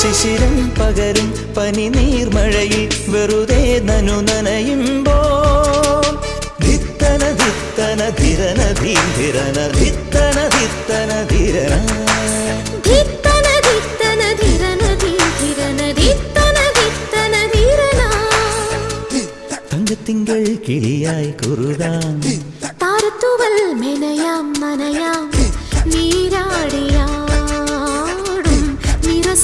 ശിശിരം പകരും പനി നീർമഴയിൽ വെറുതെ നനയുമ്പോൾ ധിത്തന ധിത്തന ധിരന ധീരന ധിത്തന ധിത്തന ധിരന ധിത്തന ധിത്തന ധിരന ധീരന ധിത്തന ധിത്തന ധിരന തങ്കത്തിങ്കൾ കിളിയായി കുറുതാം താരത്തുവൽ മെനയാം നനയാം നീരാടിയാം